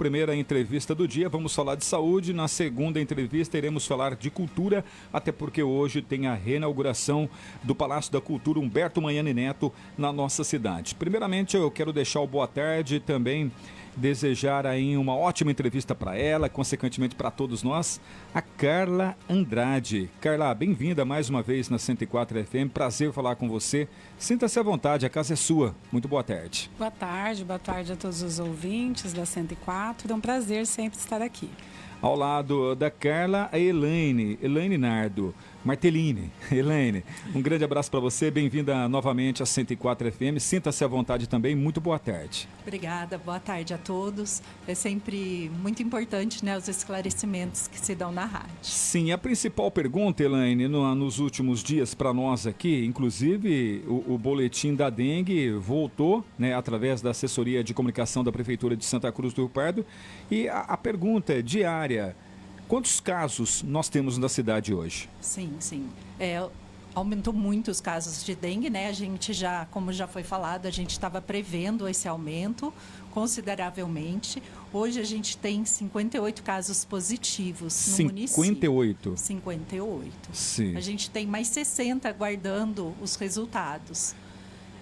primeira entrevista do dia, vamos falar de saúde. Na segunda entrevista, iremos falar de cultura, até porque hoje tem a reinauguração do Palácio da Cultura Humberto Magnani Neto na nossa cidade. Primeiramente, eu quero deixar o boa tarde e também desejar aí uma ótima entrevista para ela, consequentemente para todos nós, a Carla Andrade. Carla, bem-vinda mais uma vez na 104 FM, prazer falar com você. Sinta-se à vontade, a casa é sua. Muito boa tarde. Boa tarde a todos os ouvintes da 104. É um prazer sempre estar aqui. Ao lado da Carla, a Elaine Nardo Martellini. Elaine, um grande abraço para você, bem-vinda novamente à 104 FM, sinta-se à vontade também, muito boa tarde. Obrigada, boa tarde a todos. É sempre muito importante, né, os esclarecimentos que se dão na rádio. Sim, a principal pergunta, Elaine, nos últimos dias para nós aqui, inclusive o boletim da dengue voltou, né, através da assessoria de comunicação da Prefeitura de Santa Cruz do Rio Pardo, e a pergunta é diária: quantos casos nós temos na cidade hoje? Sim. Aumentou muito os casos de dengue, né? A gente já, como já foi falado, a gente estava prevendo esse aumento consideravelmente. Hoje a gente tem 58 casos positivos no município. 58? 58. Sim. A gente tem mais 60 aguardando os resultados.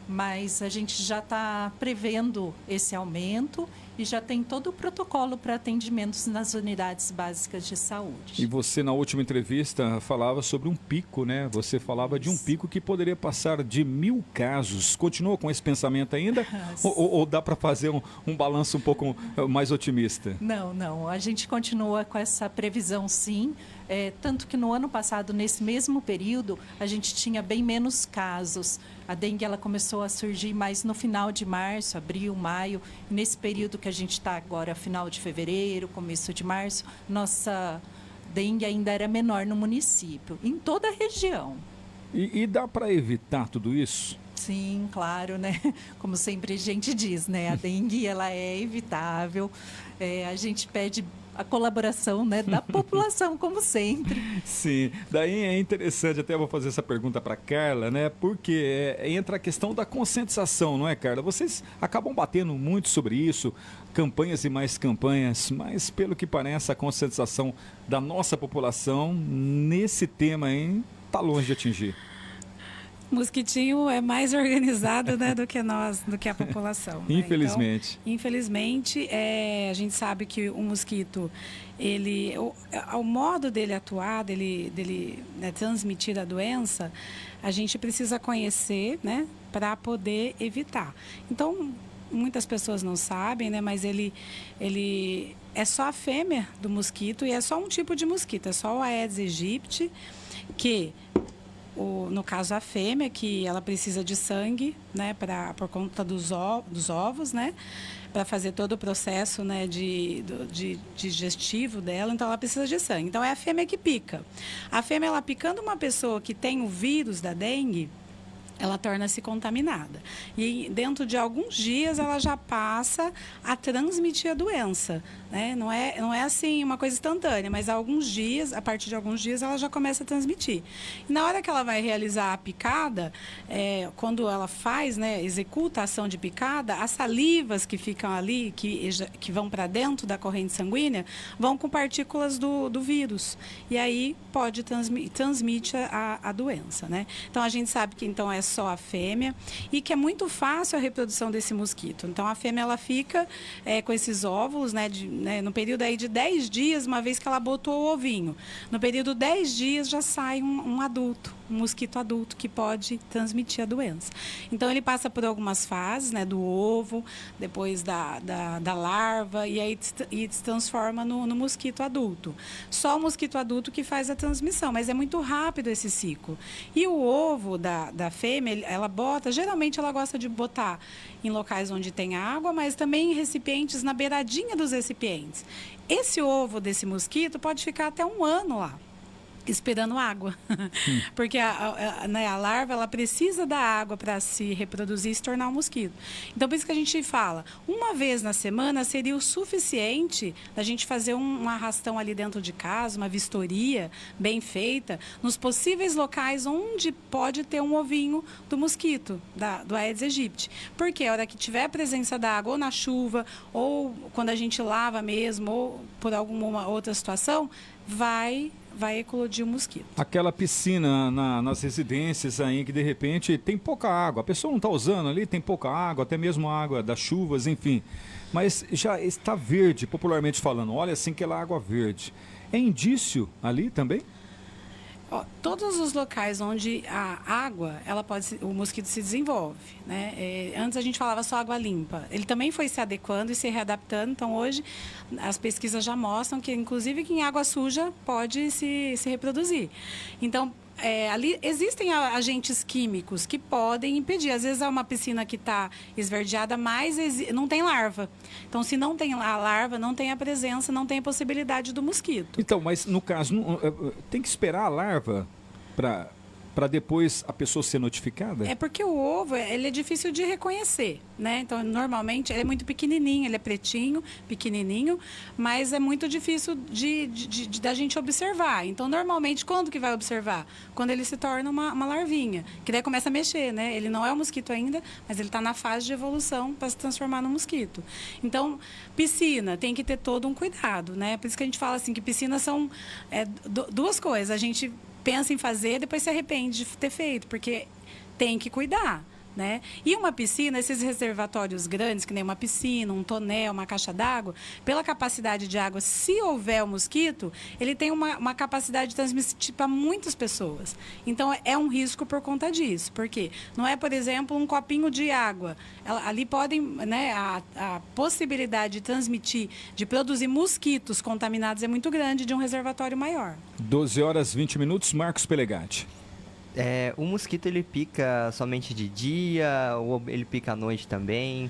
Mas a gente já está prevendo esse aumento e já tem todo o protocolo para atendimentos nas unidades básicas de saúde. E você, na última entrevista, falava sobre um pico, né? Você falava de um pico que poderia passar de 1.000 casos. Continua com esse pensamento ainda? ou dá para fazer um balanço um pouco mais otimista? Não. A gente continua com essa previsão, sim. Tanto que no ano passado, nesse mesmo período, a gente tinha bem menos casos. A dengue ela começou a surgir mais no final de março, abril, maio. Nesse período que a gente está agora, final de fevereiro, começo de março, nossa dengue ainda era menor no município, em toda a região. E dá para evitar tudo isso? Sim, claro, né? Como sempre a gente diz, né? A dengue ela é evitável. A gente pede a colaboração, né, da população, como sempre. Sim, daí é interessante, até vou fazer essa pergunta para Carla, né, porque entra a questão da conscientização, não é, Carla? Vocês acabam batendo muito sobre isso, campanhas e mais campanhas, mas pelo que parece a conscientização da nossa população nesse tema aí está longe de atingir. Mosquitinho é mais organizado, né, do que nós, do que a população. Né? Infelizmente. Então, infelizmente, a gente sabe que o mosquito, o modo dele atuar, dele né, transmitir a doença, a gente precisa conhecer, né, para poder evitar. Então, muitas pessoas não sabem, né, mas ele é só a fêmea do mosquito e é só um tipo de mosquito, é só o Aedes aegypti, que no caso a fêmea, que ela precisa de sangue, né, por conta dos ovos, né, para fazer todo o processo, né, de digestivo dela, então ela precisa de sangue. Então é a fêmea que pica. A fêmea, ela picando uma pessoa que tem o vírus da dengue, ela torna-se contaminada. E dentro de alguns dias ela já passa a transmitir a doença. Né? Não é assim uma coisa instantânea, mas a partir de alguns dias ela já começa a transmitir. E na hora que ela vai realizar a picada, quando ela faz, né, executa a ação de picada, as salivas que ficam ali, que vão para dentro da corrente sanguínea, vão com partículas do vírus. E aí transmite a doença. Né? Então a gente sabe que então é só a fêmea e que é muito fácil a reprodução desse mosquito. Então a fêmea ela fica com esses óvulos, né, no período aí de 10 dias, uma vez que ela botou o ovinho. No período de 10 dias já sai um adulto, um mosquito adulto que pode transmitir a doença. Então ele passa por algumas fases, né, do ovo, depois da larva e aí se transforma no mosquito adulto. Só o mosquito adulto que faz a transmissão, mas é muito rápido esse ciclo. E o ovo da fêmea, geralmente ela gosta de botar em locais onde tem água, mas também em recipientes na beiradinha dos recipientes. Esse ovo desse mosquito pode ficar até 1 ano lá. esperando água, porque né, a larva ela precisa da água para se reproduzir e se tornar um mosquito. Então, por isso que a gente fala, uma vez na semana seria o suficiente da gente fazer um arrastão ali dentro de casa, uma vistoria bem feita, nos possíveis locais onde pode ter um ovinho do mosquito, do Aedes aegypti. Porque a hora que tiver a presença da água, ou na chuva, ou quando a gente lava mesmo, ou por alguma outra situação, vai eclodir o mosquito. Aquela piscina nas residências aí que de repente tem pouca água, a pessoa não está usando ali, tem pouca água, até mesmo água das chuvas, enfim. Mas já está verde, popularmente falando, olha assim aquela água verde. É indício ali também? Todos os locais onde a água, o mosquito se desenvolve, né? Antes a gente falava só água limpa. Ele também foi se adequando e se readaptando. Então hoje as pesquisas já mostram que inclusive que em água suja pode se reproduzir. Então ali existem agentes químicos que podem impedir. Às vezes é uma piscina que está esverdeada, mas não tem larva. Então, se não tem a larva, não tem a presença, não tem a possibilidade do mosquito. Então, mas no caso, tem que esperar a larva para depois a pessoa ser notificada? É porque o ovo, ele é difícil de reconhecer, né? Então, normalmente, ele é muito pequenininho, ele é pretinho, pequenininho, mas é muito difícil da gente observar. Então, normalmente, quando que vai observar? Quando ele se torna uma larvinha, que daí começa a mexer, né? Ele não é um mosquito ainda, mas ele está na fase de evolução para se transformar num mosquito. Então, piscina, tem que ter todo um cuidado, né? Por isso que a gente fala assim, que piscinas são duas coisas. A gente pensa em fazer, depois se arrepende de ter feito, porque tem que cuidar, né? E uma piscina, esses reservatórios grandes, que nem uma piscina, um tonel, uma caixa d'água, pela capacidade de água, se houver o mosquito, ele tem uma capacidade de transmitir para muitas pessoas. Então, é um risco por conta disso. Porque não é, por exemplo, um copinho de água. Ali podem, né, a possibilidade de transmitir, de produzir mosquitos contaminados é muito grande de um reservatório maior. 12h20, Marcos Pelegatti. O mosquito ele pica somente de dia ou ele pica à noite também?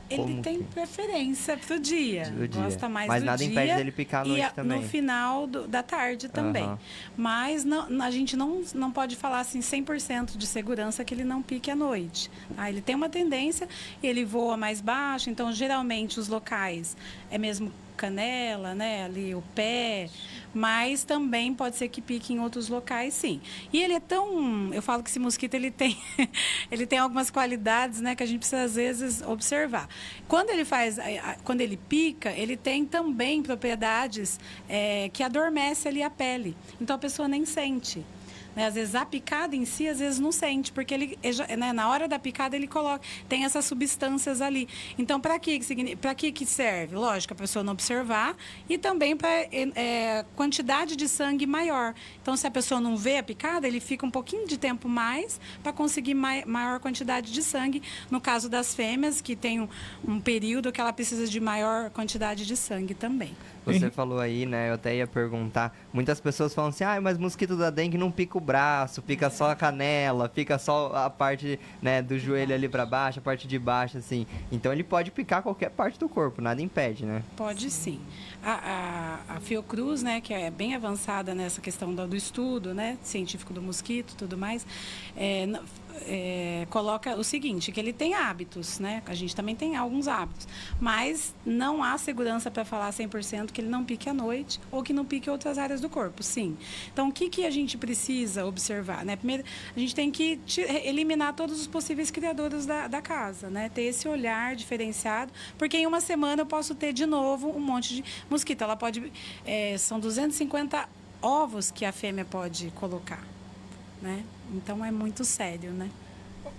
Ele tem preferência pro dia. Gosta mais Mas do nada dia. Impede dele picar à noite também. No final da tarde também. Mas a gente não pode falar assim 100% de segurança que ele não pique à noite. Tá? Ele tem uma tendência, ele voa mais baixo, então geralmente os locais é mesmo canela, né, ali o pé, mas também pode ser que pique em outros locais, sim. E ele é eu falo que esse mosquito ele tem algumas qualidades, né, que a gente precisa às vezes observar. Quando ele pica, ele tem também propriedades que adormece ali a pele. Então a pessoa nem sente. Às vezes a picada em si, às vezes não sente, porque ele, né, na hora da picada ele tem essas substâncias ali. Então, para que serve? Lógico, a pessoa não observar e também para quantidade de sangue maior. Então, se a pessoa não vê a picada, ele fica um pouquinho de tempo mais para conseguir maior quantidade de sangue. No caso das fêmeas, que tem um período que ela precisa de maior quantidade de sangue também. Você falou aí, né? Eu até ia perguntar. Muitas pessoas falam assim, mas mosquito da dengue não pica o braço, pica só a canela, pica só a parte, né, do joelho ali para baixo, a parte de baixo, assim. Então ele pode picar qualquer parte do corpo, nada impede, né? Pode sim. A Fiocruz, né, que é bem avançada nessa questão do estudo, né, científico do mosquito e tudo mais, coloca o seguinte, que ele tem hábitos, né? A gente também tem alguns hábitos, mas não há segurança para falar 100% que ele não pique à noite ou que não pique outras áreas do corpo, sim. Então, o que a gente precisa observar, né? Primeiro, a gente tem que eliminar todos os possíveis criadores da casa, né? Ter esse olhar diferenciado, porque em uma semana eu posso ter de novo um monte de mosquito. Ela pode, são 250 ovos que a fêmea pode colocar, né? Então é muito sério, né?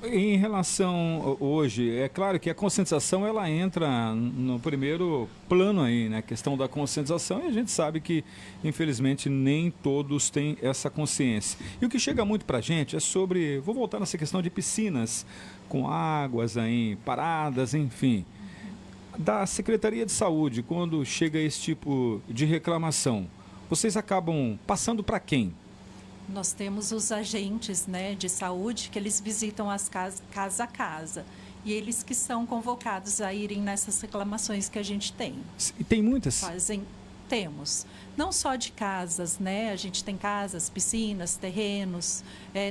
Em relação hoje, é claro que a conscientização ela entra no primeiro plano aí, né? A questão da conscientização, e a gente sabe que, infelizmente, nem todos têm essa consciência. E o que chega muito pra gente é sobre, vou voltar nessa questão de piscinas com águas aí paradas, enfim. Da Secretaria de Saúde, quando chega esse tipo de reclamação, vocês acabam passando para quem? Nós temos os agentes, né, de saúde que eles visitam as casas, casa a casa. E eles que são convocados a irem nessas reclamações que a gente tem. E tem muitas? Temos. Não só de casas, né? A gente tem casas, piscinas, terrenos.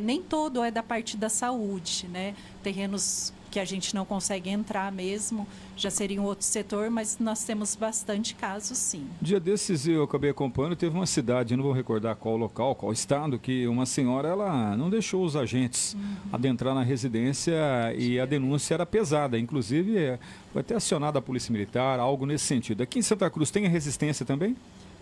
Nem todo é da parte da saúde, né? Terrenos que a gente não consegue entrar mesmo, já seria um outro setor, mas nós temos bastante casos, sim. Dia desses eu acabei acompanhando, teve uma cidade, eu não vou recordar qual local, qual estado, que uma senhora ela não deixou os agentes adentrar na residência e a denúncia era pesada. Inclusive, foi até acionada a Polícia Militar, algo nesse sentido. Aqui em Santa Cruz tem a resistência também?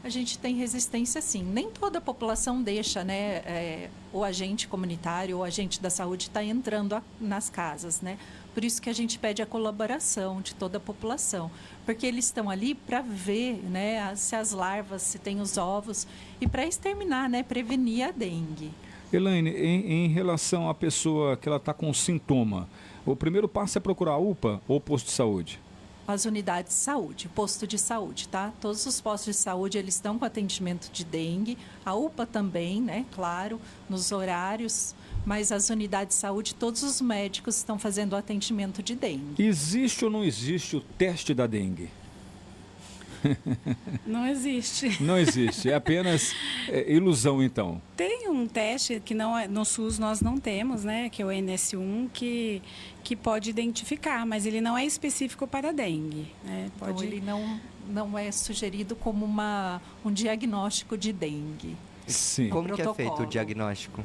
A gente tem resistência, sim. Nem toda a população deixa, né, o agente comunitário, o agente da saúde está entrando nas casas, né? Por isso que a gente pede a colaboração de toda a população, porque eles estão ali para ver, né, se as larvas, se tem os ovos, e para exterminar, né, prevenir a dengue. Elaine, em relação à pessoa que ela está com sintoma, o primeiro passo é procurar a UPA ou posto de saúde? As unidades de saúde, posto de saúde, tá? Todos os postos de saúde, eles estão com atendimento de dengue, a UPA também, né? Claro, nos horários, mas as unidades de saúde, todos os médicos estão fazendo o atendimento de dengue. Existe ou não existe o teste da dengue? Não existe. Não existe, é apenas ilusão então. Tem um teste que não é, no SUS nós não temos, né, que é o NS1, que pode identificar, mas ele não é específico para a dengue, né? Então, ele não é sugerido como um diagnóstico de dengue. Sim. Como que é protocolo. feito o diagnóstico?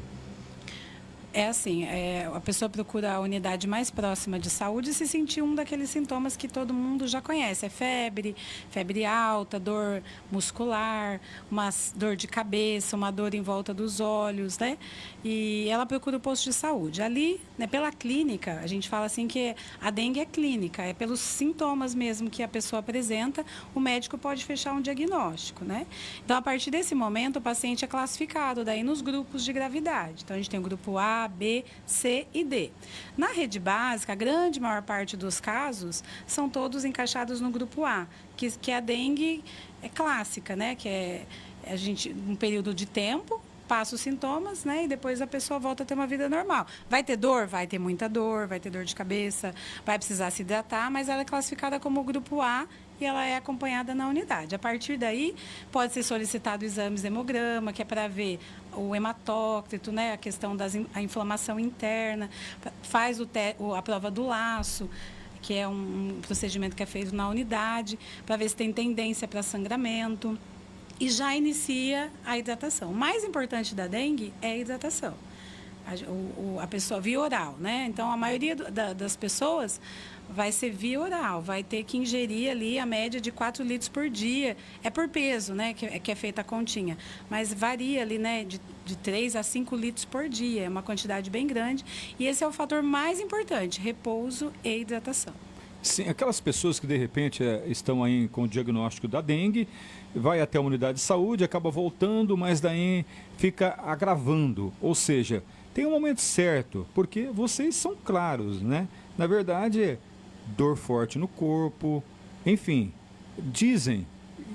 É assim, a pessoa procura a unidade mais próxima de saúde se sentir um daqueles sintomas que todo mundo já conhece. É febre alta, dor muscular, uma dor de cabeça, uma dor em volta dos olhos, né? E ela procura o posto de saúde. Ali, né, pela clínica, a gente fala assim que a dengue é clínica, é pelos sintomas mesmo que a pessoa apresenta, o médico pode fechar um diagnóstico, né? Então, a partir desse momento, o paciente é classificado daí nos grupos de gravidade. Então, a gente tem o grupo A, B, C e D. Na rede básica, a grande maior parte dos casos são todos encaixados no grupo A, que a dengue é clássica, né? Que é a gente um período de tempo, passa os sintomas, né? E depois a pessoa volta a ter uma vida normal. Vai ter dor? Vai ter muita dor, vai ter dor de cabeça, vai precisar se hidratar, mas ela é classificada como grupo A e ela é acompanhada na unidade. A partir daí, pode ser solicitado exames de hemograma, que é para ver o hematócrito, né? A questão da inflamação interna, faz a prova do laço, que é um procedimento que é feito na unidade, para ver se tem tendência para sangramento. E já inicia a hidratação. O mais importante da dengue é a hidratação. A pessoa via oral, né? Então, a maioria das pessoas vai ser via oral, vai ter que ingerir ali a média de 4 litros por dia. É por peso, né? Que é feita a continha. Mas varia ali, né? De 3 a 5 litros por dia. É uma quantidade bem grande. E esse é o fator mais importante, repouso e hidratação. Sim, aquelas pessoas que de repente estão aí com o diagnóstico da dengue, vai até a unidade de saúde, acaba voltando, mas daí fica agravando. Ou seja, tem um momento certo, porque vocês são claros, né? Na verdade, dor forte no corpo, enfim, dizem,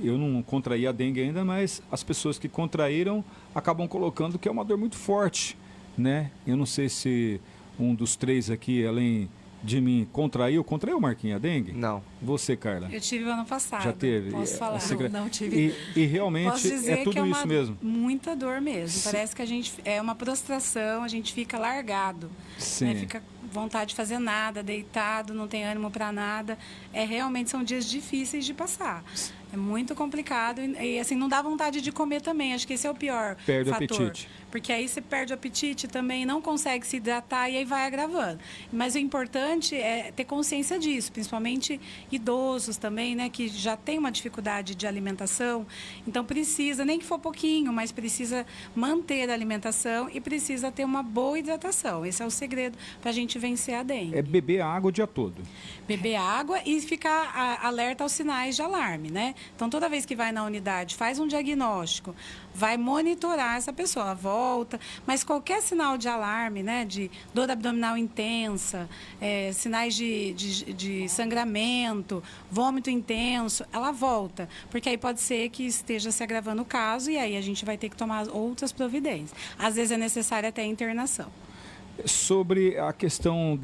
eu não contraí a dengue ainda, mas as pessoas que contraíram acabam colocando que é uma dor muito forte, né? Eu não sei se um dos três aqui, além de mim, contraiu, Marquinhos, a dengue? Não. Você, Carla? Eu tive ano passado. Já teve? Posso falar? Não tive. E realmente Posso dizer é tudo que é isso mesmo. Muita dor mesmo. Parece que a gente é uma prostração, a gente fica largado. Sim. Né? Fica vontade de fazer nada, deitado, não tem ânimo para nada. Realmente são dias difíceis de passar. É muito complicado e assim não dá vontade de comer também. Acho que esse é o pior Perde fator. o apetite. Porque aí você perde o apetite também, não consegue se hidratar e aí vai agravando. Mas o importante é ter consciência disso, principalmente idosos também, né, que já tem uma dificuldade de alimentação. Então precisa, nem que for pouquinho, mas precisa manter a alimentação e precisa ter uma boa hidratação. Esse é o segredo para a gente vencer a dengue. É beber água o dia todo. Beber água e ficar alerta aos sinais de alarme, né? Então, toda vez que vai na unidade, faz um diagnóstico, vai monitorar essa pessoa, volta, mas qualquer sinal de alarme, né? De dor abdominal intensa, sinais de sangramento, vômito intenso, ela volta, porque aí pode ser que esteja se agravando o caso e aí a gente vai ter que tomar outras providências. Às vezes é necessária até internação. sobre a questão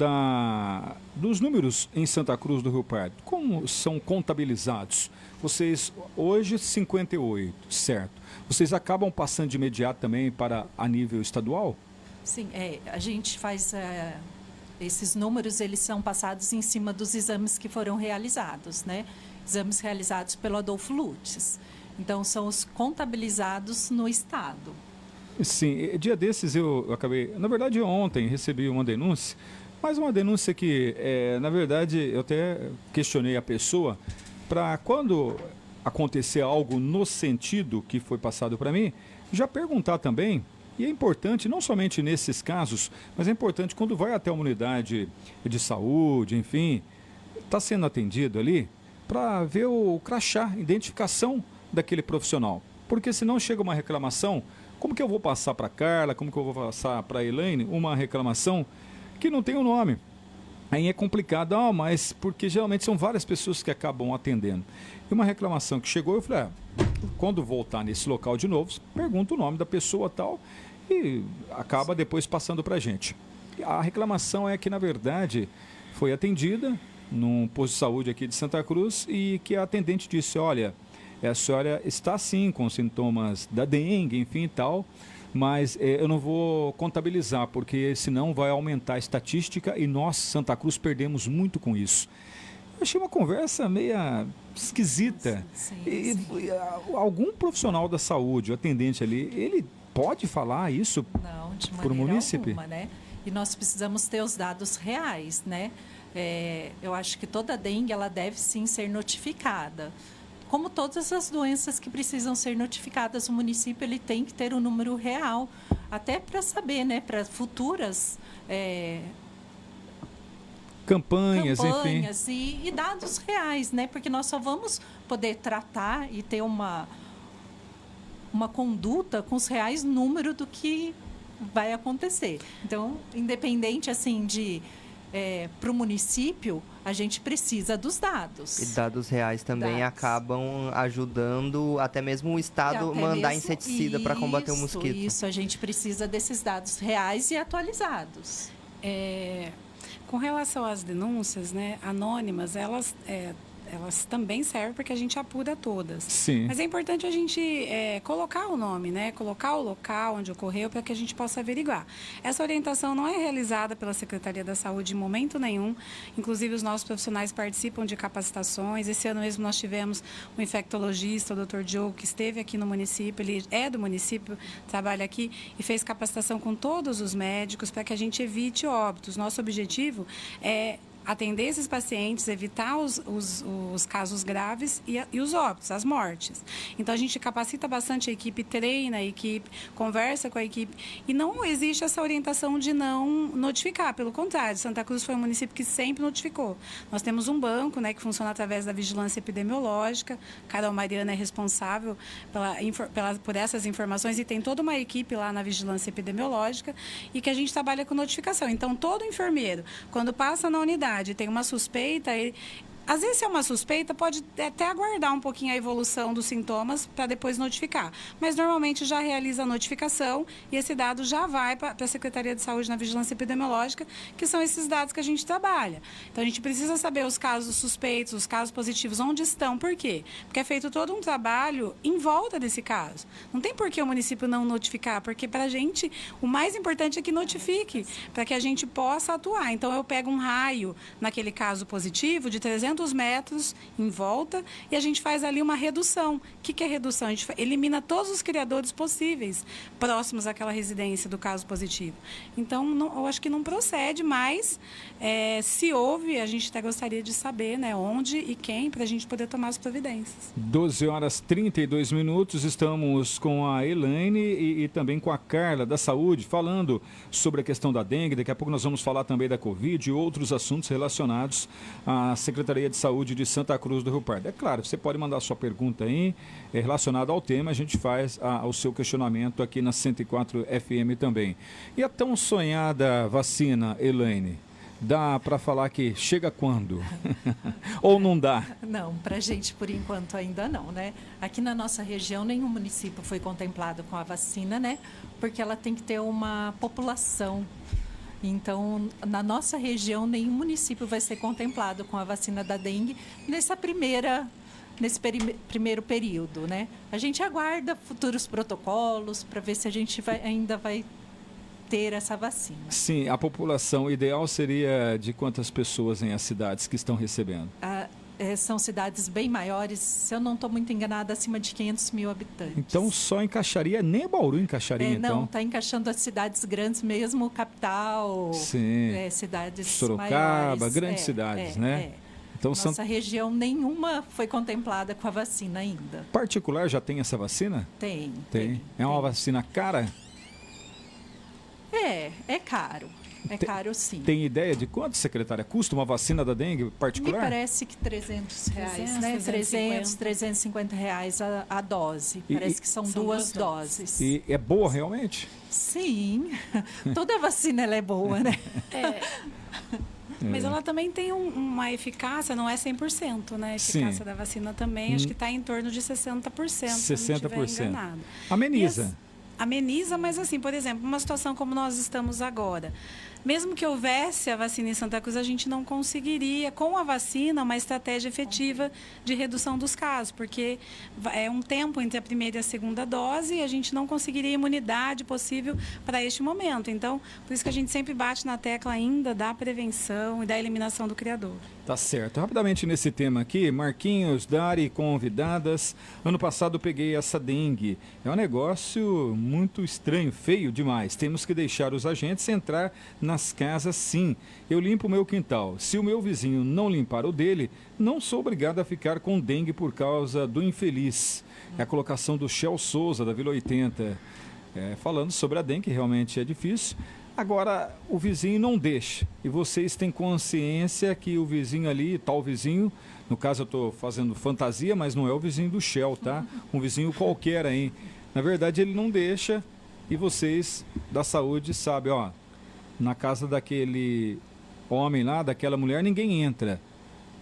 dos números em Santa Cruz do Rio Pardo. Como são contabilizados? Vocês, hoje, 58, certo? Vocês acabam passando de imediato também para a nível estadual? Sim, a gente faz... esses números, eles são passados em cima dos exames que foram realizados, né? Exames realizados pelo Adolfo Lutz. Então, são os contabilizados no Estado. Sim, dia desses eu acabei... Na verdade, ontem recebi uma denúncia, mas uma denúncia que, na verdade, eu até questionei a pessoa para quando acontecer algo no sentido que foi passado para mim, já perguntar também. E é importante, não somente nesses casos, mas é importante quando vai até uma unidade de saúde, enfim, está sendo atendido ali, para ver o crachá, identificação daquele profissional. Porque senão chega uma reclamação, como que eu vou passar para a Carla, como que eu vou passar para a Elaine uma reclamação que não tem o nome? Aí é complicado, mas porque geralmente são várias pessoas que acabam atendendo. E uma reclamação que chegou, eu falei, quando voltar nesse local de novo, pergunta o nome da pessoa tal e acaba depois passando para a gente. A reclamação é que, na verdade, foi atendida num posto de saúde aqui de Santa Cruz e que a atendente disse, olha, a senhora está sim com sintomas da dengue, enfim e tal, mas eu não vou contabilizar, porque senão vai aumentar a estatística e nós, Santa Cruz, perdemos muito com isso. Eu achei uma conversa meia esquisita. Sim, E algum profissional da saúde, o atendente ali, ele pode falar isso Não, de para o maneira munícipe? alguma, né? E nós precisamos ter os dados reais, né? Eu acho que toda dengue, ela deve sim ser notificada. Como todas as doenças que precisam ser notificadas, o município ele tem que ter um número real, até para saber, né? Para futuras Campanhas, enfim. campanhas e dados reais, né? Porque nós só vamos poder tratar e ter uma conduta com os reais números do que vai acontecer. Então, independente assim de para o município, a gente precisa dos dados. E dados reais também acabam ajudando até mesmo o Estado mandar inseticida para combater o mosquito. Isso, a gente precisa desses dados reais e atualizados. Com relação às denúncias, né, anônimas, elas também servem porque a gente apura todas. Sim. Mas é importante a gente colocar o nome, né? Colocar o local onde ocorreu para que a gente possa averiguar. Essa orientação não é realizada pela Secretaria da Saúde em momento nenhum. Inclusive, os nossos profissionais participam de capacitações. Esse ano mesmo nós tivemos um infectologista, o Dr. Diogo, que esteve aqui no município. Ele é do município, trabalha aqui e fez capacitação com todos os médicos para que a gente evite óbitos. Nosso objetivo é atender esses pacientes, evitar os casos graves e os óbitos, as mortes. Então, a gente capacita bastante a equipe, treina a equipe, conversa com a equipe e não existe essa orientação de não notificar. Pelo contrário, Santa Cruz foi um município que sempre notificou. Nós temos um banco, né, que funciona através da vigilância epidemiológica. Carol Mariana é responsável por essas informações e tem toda uma equipe lá na vigilância epidemiológica e que a gente trabalha com notificação. Então, todo enfermeiro, quando passa na unidade, tem uma suspeita, às vezes, se é uma suspeita, pode até aguardar um pouquinho a evolução dos sintomas para depois notificar. Mas, normalmente, já realiza a notificação e esse dado já vai para a Secretaria de Saúde na Vigilância Epidemiológica, que são esses dados que a gente trabalha. Então, a gente precisa saber os casos suspeitos, os casos positivos, onde estão. Por quê? Porque é feito todo um trabalho em volta desse caso. Não tem por que o município não notificar, porque, para a gente, o mais importante é que notifique, para que a gente possa atuar. Então, eu pego um raio, naquele caso positivo, de 300 metros em volta e a gente faz ali uma redução. O que é redução? A gente elimina todos os criadores possíveis próximos àquela residência do caso positivo. Então, eu acho que não procede, mas se houve, a gente até gostaria de saber, né, onde e quem, para a gente poder tomar as providências. 12h32, estamos com a Elaine e também com a Carla da Saúde, falando sobre a questão da dengue. Daqui a pouco nós vamos falar também da Covid e outros assuntos relacionados à Secretaria de Saúde de Santa Cruz do Rio Pardo. É claro, você pode mandar sua pergunta aí relacionada ao tema, a gente faz o seu questionamento aqui na 104 FM também. E a tão sonhada vacina, Elaine? Dá para falar que chega quando? Ou não dá? Não, para a gente, por enquanto, ainda não, né? Aqui na nossa região, nenhum município foi contemplado com a vacina, né? Porque ela tem que ter uma população Então, na nossa região, nenhum município vai ser contemplado com a vacina da dengue nesse primeiro período, né? A gente aguarda futuros protocolos para ver se a gente ainda vai ter essa vacina. Sim, a população ideal seria de quantas pessoas em as cidades que estão recebendo? São cidades bem maiores, se eu não estou muito enganada, acima de 500 mil habitantes. Então só encaixaria, nem Bauru encaixaria, então? Não, está encaixando as cidades grandes mesmo, capital, Sim. Cidades Sorocaba, maiores. grandes cidades, né? Então, Nossa região nenhuma foi contemplada com a vacina ainda. Particular já tem essa vacina? Tem. É uma vacina cara? É caro. É caro, sim. Tem ideia de quanto, secretária, custa uma vacina da dengue particular? Me parece que R$300, né? 300, R$350 a dose. Parece que são duas doses. E é boa realmente? Sim. Toda vacina ela é boa, né? Mas ela também tem uma eficácia, não é 100%, né? A eficácia da vacina também, acho que está em torno de 60%, 60%. Se não estiver enganado. Ameniza. Ameniza, mas assim, por exemplo, uma situação como nós estamos agora. Mesmo que houvesse a vacina em Santa Cruz, a gente não conseguiria, com a vacina, uma estratégia efetiva de redução dos casos, porque é um tempo entre a primeira e a segunda dose e a gente não conseguiria imunidade possível para este momento. Então, por isso que a gente sempre bate na tecla ainda da prevenção e da eliminação do criador. Tá certo. Rapidamente nesse tema aqui, Marquinhos, Dari, convidadas. Ano passado eu peguei essa dengue. É um negócio muito estranho, feio demais. Temos que deixar os agentes entrar nas casas, sim. Eu limpo o meu quintal. Se o meu vizinho não limpar o dele, não sou obrigado a ficar com dengue por causa do infeliz. É a colocação do Shell Souza, da Vila 80. Falando sobre a dengue, realmente é difícil. Agora, o vizinho não deixa. E vocês têm consciência que o vizinho ali, tal vizinho, no caso eu estou fazendo fantasia, mas não é o vizinho do Shell, tá? Um vizinho qualquer aí. Na verdade, ele não deixa e vocês da saúde sabem, ó, na casa daquele homem lá, daquela mulher, ninguém entra.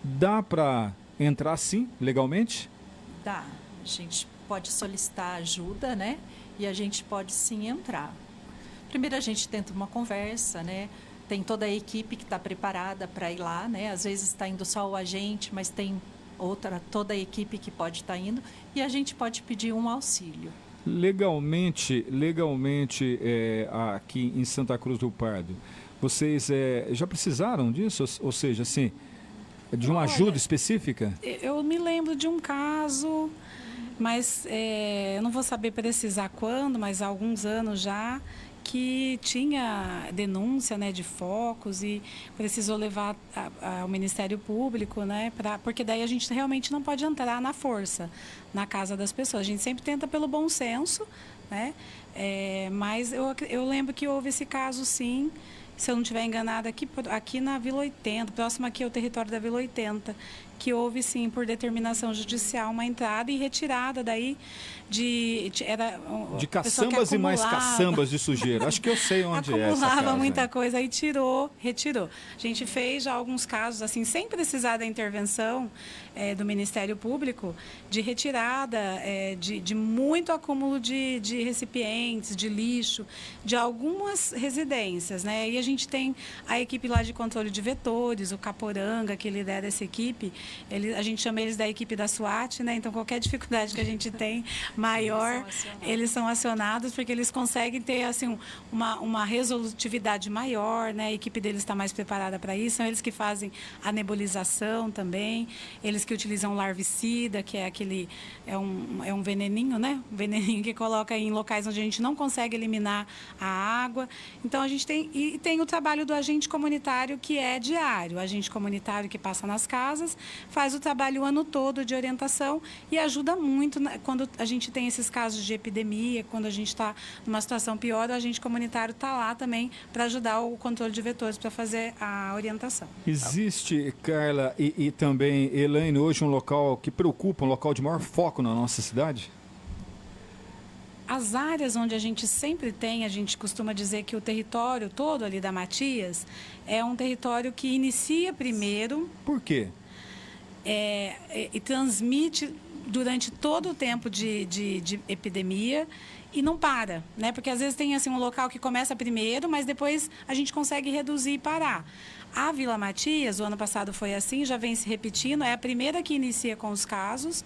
Dá para entrar sim, legalmente? Dá. A gente pode solicitar ajuda, né? E a gente pode sim entrar. Primeiro a gente tenta uma conversa, né? Tem toda a equipe que está preparada para ir lá, né? Às vezes está indo só o agente, mas tem toda a equipe que pode estar indo e a gente pode pedir um auxílio. Legalmente, aqui em Santa Cruz do Pardo, vocês já precisaram disso? Ou seja, assim, de uma ajuda específica? Eu me lembro de um caso, mas eu não vou saber precisar quando, mas há alguns anos já, que tinha denúncia, né, de focos e precisou levar ao Ministério Público, né, porque daí a gente realmente não pode entrar na força na casa das pessoas. A gente sempre tenta pelo bom senso, né, mas eu lembro que houve esse caso, sim, se eu não estiver enganada, aqui na Vila 80, próximo aqui ao território da Vila 80, que houve, sim, por determinação judicial, uma entrada e retirada daí de caçambas e mais caçambas de sujeira. Acho que eu sei onde é essa casa. Acumulava muita coisa e retirou. A gente fez já alguns casos, assim, sem precisar da intervenção do Ministério Público, de retirada de muito acúmulo de recipientes, de lixo, de algumas residências, né? E a gente tem a equipe lá de controle de vetores, o Caporanga, que lidera essa equipe. A gente chama eles da equipe da SWAT, né? Então, qualquer dificuldade que a gente tem maior, eles são acionados, porque eles conseguem ter, assim, uma resolutividade maior, né? A equipe deles está mais preparada para isso. São eles que fazem a nebulização também, eles que utilizam larvicida, que é um veneninho, né? Um veneninho que coloca em locais onde a gente não consegue eliminar a água. Então, a gente tem o trabalho do agente comunitário, que é diário. O agente comunitário que passa nas casas, faz o trabalho o ano todo de orientação e ajuda muito quando a gente tem esses casos de epidemia, quando a gente está numa situação pior, o agente comunitário está lá também para ajudar o controle de vetores, para fazer a orientação. Existe, Carla e também Elaine, hoje um local que preocupa, um local de maior foco na nossa cidade? As áreas onde a gente sempre tem, a gente costuma dizer que o território todo ali da Matias é um território que inicia primeiro. Por quê? E transmite durante todo o tempo de epidemia e não para, né? Porque às vezes tem assim um local que começa primeiro, mas depois a gente consegue reduzir e parar. A Vila Matias, o ano passado foi assim, já vem se repetindo, é a primeira que inicia com os casos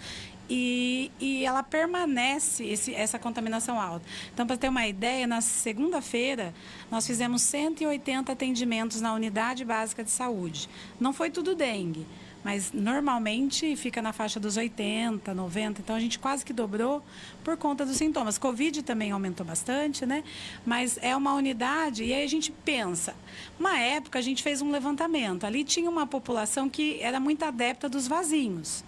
e ela permanece essa contaminação alta. Então, para ter uma ideia, na segunda-feira nós fizemos 180 atendimentos na unidade básica de saúde. Não foi tudo dengue, mas normalmente fica na faixa dos 80, 90, então a gente quase que dobrou por conta dos sintomas. Covid também aumentou bastante, né? Mas é uma unidade, e aí a gente pensa, uma época a gente fez um levantamento, ali tinha uma população que era muito adepta dos vasinhos.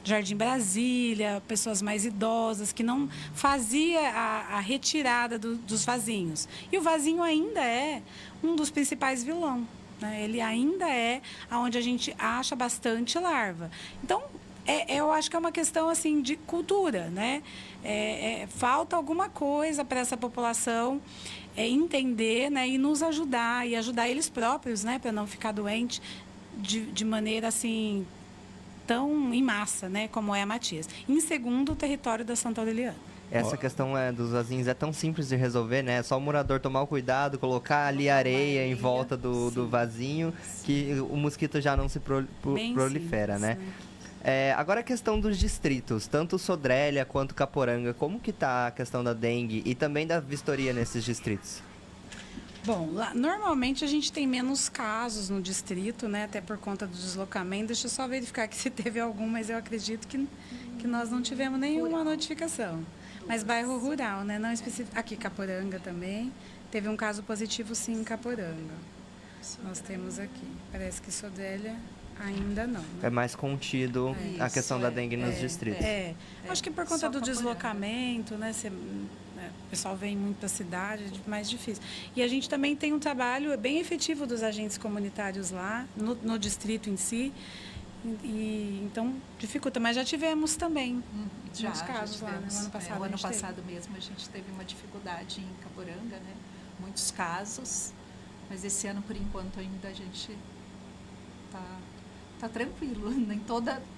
Jardim Brasília, pessoas mais idosas, que não fazia a retirada dos vasinhos. E o vasinho ainda é um dos principais vilões. Ele ainda é onde a gente acha bastante larva. Então, eu acho que é uma questão assim, de cultura, né? Falta alguma coisa para essa população entender, né? E nos ajudar, e ajudar eles próprios, né? Para não ficar doente de maneira assim, tão em massa, né? Como é a Matias. Em segundo, o território da Santa Aureliana. Essa questão dos vasinhos é tão simples de resolver, né? É só o morador tomar o cuidado, colocar ali areia em volta do vasinho, que o mosquito já não se prolifera, simples, né? Agora a questão dos distritos, tanto Sodré quanto Caporanga, como que tá a questão da dengue e também da vistoria nesses distritos? Bom, lá, normalmente a gente tem menos casos no distrito, né? Até por conta do deslocamento. Deixa eu só verificar aqui se teve algum, mas eu acredito que nós não tivemos nenhuma notificação. Mas bairro rural, né? Não específico. Aqui, Caporanga também. Teve um caso positivo, sim, em Caporanga. Nós temos aqui. Parece que Sodré ainda não. Né? É mais contido a questão da dengue nos distritos. Acho que por conta do deslocamento, né? O pessoal vem muito para a cidade, é mais difícil. E a gente também tem um trabalho bem efetivo dos agentes comunitários lá, no distrito em si. Então, dificulta. Mas já tivemos também uns casos lá, né? No ano passado. O ano passado mesmo a gente teve uma dificuldade em Caporanga, né? Muitos casos. Mas esse ano, por enquanto, ainda a gente tá tranquilo em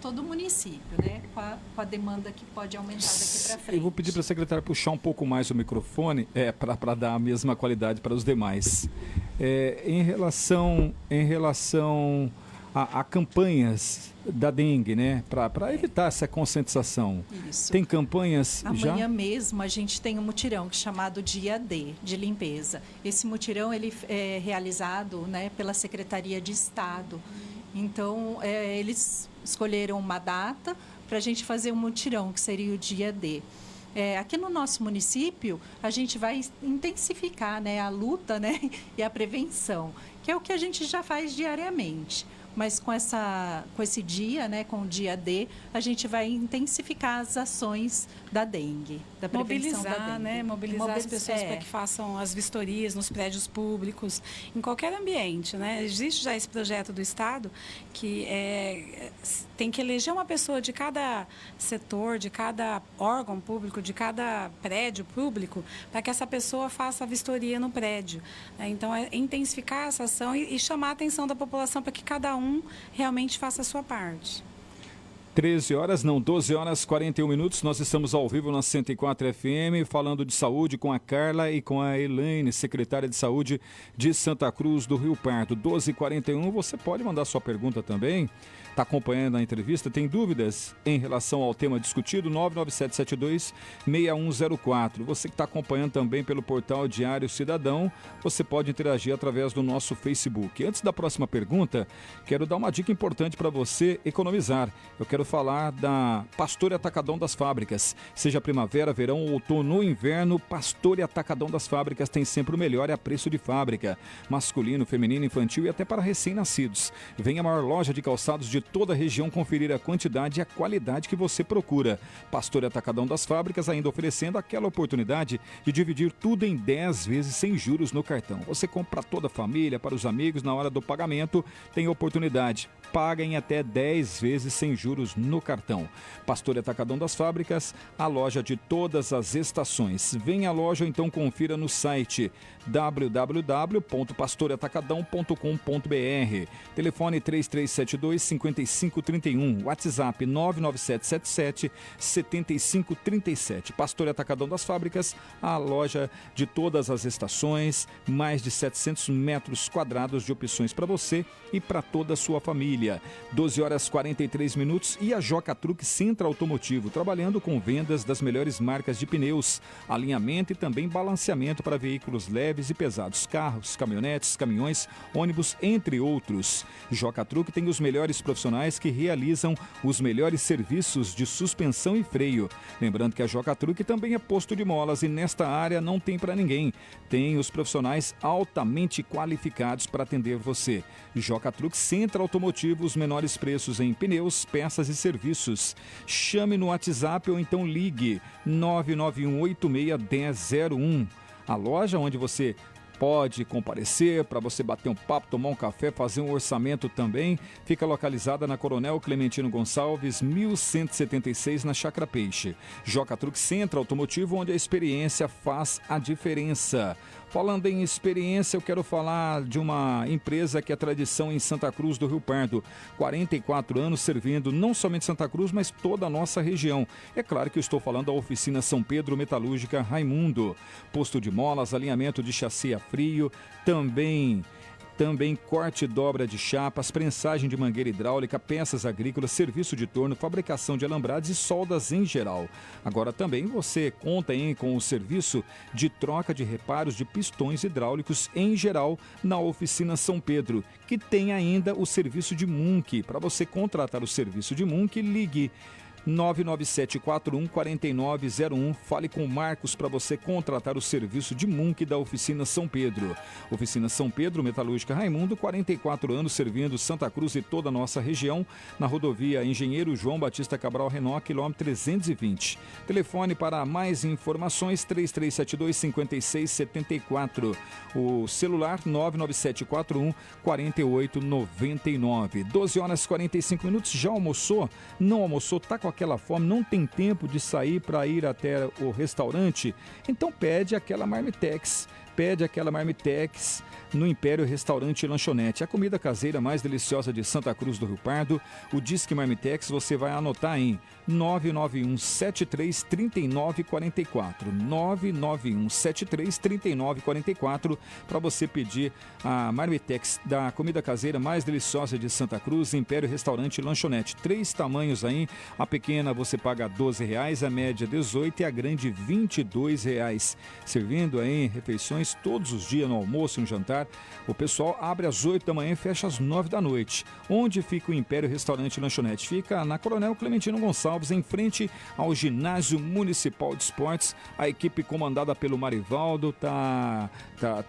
todo o município, né? Com a demanda que pode aumentar daqui para frente. Eu vou pedir para a secretária puxar um pouco mais o microfone, para dar a mesma qualidade para os demais. Em relação a campanhas da dengue, né? Para evitar essa conscientização. Isso. Tem campanhas já? Amanhã mesmo a gente tem um mutirão chamado Dia D, de limpeza. Esse mutirão ele é realizado, né, pela Secretaria de Estado. Então, eles escolheram uma data para a gente fazer um mutirão, que seria o Dia D. Aqui no nosso município, a gente vai intensificar, né, a luta, né, e a prevenção, que é o que a gente já faz diariamente. Mas com esse dia, né, com o Dia D, a gente vai intensificar as ações da dengue, da prevenção da dengue. Né? Mobilizar as pessoas para que façam as vistorias nos prédios públicos, em qualquer ambiente, né? Existe já esse projeto do Estado que tem que eleger uma pessoa de cada setor, de cada órgão público, de cada prédio público, para que essa pessoa faça a vistoria no prédio. Então, intensificar essa ação e chamar a atenção da população para que cada um realmente faça a sua parte. 12 horas 41 minutos, nós estamos ao vivo na 104 FM, falando de saúde com a Carla e com a Elaine, secretária de saúde de Santa Cruz do Rio Pardo. 12h41, você pode mandar sua pergunta também, está acompanhando a entrevista, tem dúvidas em relação ao tema discutido, 99772-6104. Você que está acompanhando também pelo portal Diário Cidadão, você pode interagir através do nosso Facebook. Antes da próxima pergunta, quero dar uma dica importante para você economizar. Eu quero falar da Pastor e Atacadão das Fábricas. Seja primavera, verão, outono ou inverno, Pastor e Atacadão das Fábricas tem sempre o melhor a preço de fábrica. Masculino, feminino, infantil e até para recém-nascidos. Venha à maior loja de calçados de toda a região conferir a quantidade e a qualidade que você procura. Pastor e Atacadão das Fábricas ainda oferecendo aquela oportunidade de dividir tudo em 10 vezes sem juros no cartão. Você compra para toda a família, para os amigos, na hora do pagamento, tem oportunidade. Paga em até 10 vezes sem juros créditos no cartão. Pastor Atacadão das Fábricas, a loja de todas as estações. Venha à loja ou então confira no site www.pastoreatacadão.com.br. Telefone 3372-5531. WhatsApp 99777-7537. Pastor Atacadão das Fábricas, a loja de todas as estações, mais de 700 metros quadrados de opções para você e para toda a sua família. 12h43 e a Joca Truck Centro Automotivo, trabalhando com vendas das melhores marcas de pneus, alinhamento e também balanceamento para veículos leves e pesados, carros, caminhonetes, caminhões, ônibus, entre outros. Joca Truck tem os melhores profissionais que realizam os melhores serviços de suspensão e freio. Lembrando que a Joca Truck também é posto de molas e nesta área não tem para ninguém. Tem os profissionais altamente qualificados para atender você. Joca Truck Centro Automotivo, os menores preços em pneus, peças e serviços. Chame no WhatsApp ou então ligue 991861001. A loja onde você pode comparecer para você bater um papo, tomar um café, fazer um orçamento também. Fica localizada na Coronel Clementino Gonçalves, 1176, na Chácara Peixe. Joca Truck Centro Automotivo, onde a experiência faz a diferença. Falando em experiência, eu quero falar de uma empresa que é tradição em Santa Cruz do Rio Pardo. 44 anos servindo não somente Santa Cruz, mas toda a nossa região. É claro que eu estou falando da Oficina São Pedro Metalúrgica Raimundo. Posto de molas, alinhamento de chassi a frio, também corte e dobra de chapas, prensagem de mangueira hidráulica, peças agrícolas, serviço de torno, fabricação de alambrados e soldas em geral. Agora também você conta com o serviço de troca de reparos de pistões hidráulicos em geral na Oficina São Pedro, que tem ainda o serviço de Munk. Para você contratar o serviço de Munk, ligue 99741-4901. Fale com o Marcos para você contratar o serviço de Munk da Oficina São Pedro. Oficina São Pedro, Metalúrgica Raimundo, 44 anos servindo Santa Cruz e toda a nossa região, na rodovia Engenheiro João Batista Cabral Renault, quilômetro 320. Telefone para mais informações 3372-5674. O celular 99741-4899. 12h45. Já almoçou? Não almoçou? Tá com aquela fome, não tem tempo de sair para ir até o restaurante? Então pede aquela Marmitex. No Império Restaurante e Lanchonete. A comida caseira mais deliciosa de Santa Cruz do Rio Pardo. O Disque Marmitex você vai anotar em 991733944. 991733944 para você pedir a Marmitex da comida caseira mais deliciosa de Santa Cruz, Império Restaurante e Lanchonete. 3 tamanhos aí. A pequena você paga R$12, a média R$18 e a grande R$22. Servindo aí refeições todos os dias no almoço e no jantar. O pessoal abre às 8 da manhã e fecha às 9 da noite. Onde fica o Império Restaurante e Lanchonete? Fica na Coronel Clementino Gonçalves, em frente ao Ginásio Municipal de Esportes. A equipe comandada pelo Marivaldo tá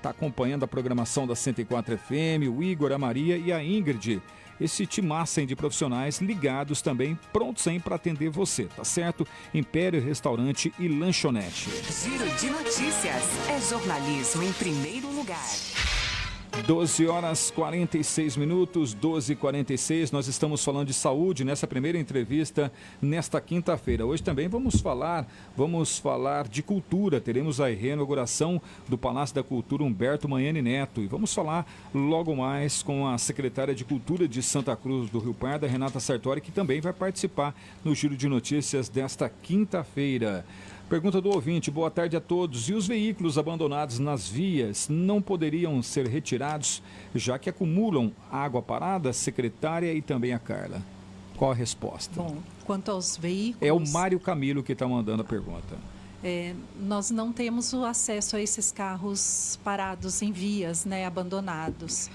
acompanhando a programação da 104 FM, o Igor, a Maria e a Ingrid. Esse timaço de profissionais ligados também, prontos aí para atender você, tá certo? Império Restaurante e Lanchonete. Giro de notícias. É jornalismo em primeiro lugar. 12h46, 12h46, nós estamos falando de saúde nessa primeira entrevista nesta quinta-feira. Hoje também vamos falar de cultura. Teremos a reinauguração do Palácio da Cultura Humberto Manhani Neto e vamos falar logo mais com a secretária de Cultura de Santa Cruz do Rio Pardo, Renata Sartori, que também vai participar no Giro de Notícias desta quinta-feira. Pergunta do ouvinte, boa tarde a todos. E os veículos abandonados nas vias não poderiam ser retirados, já que acumulam água parada? Secretária e também a Carla. Qual a resposta? Bom, quanto aos veículos... É o Mário Camilo que está mandando a pergunta. Nós não temos o acesso a esses carros parados em vias, né, abandonados.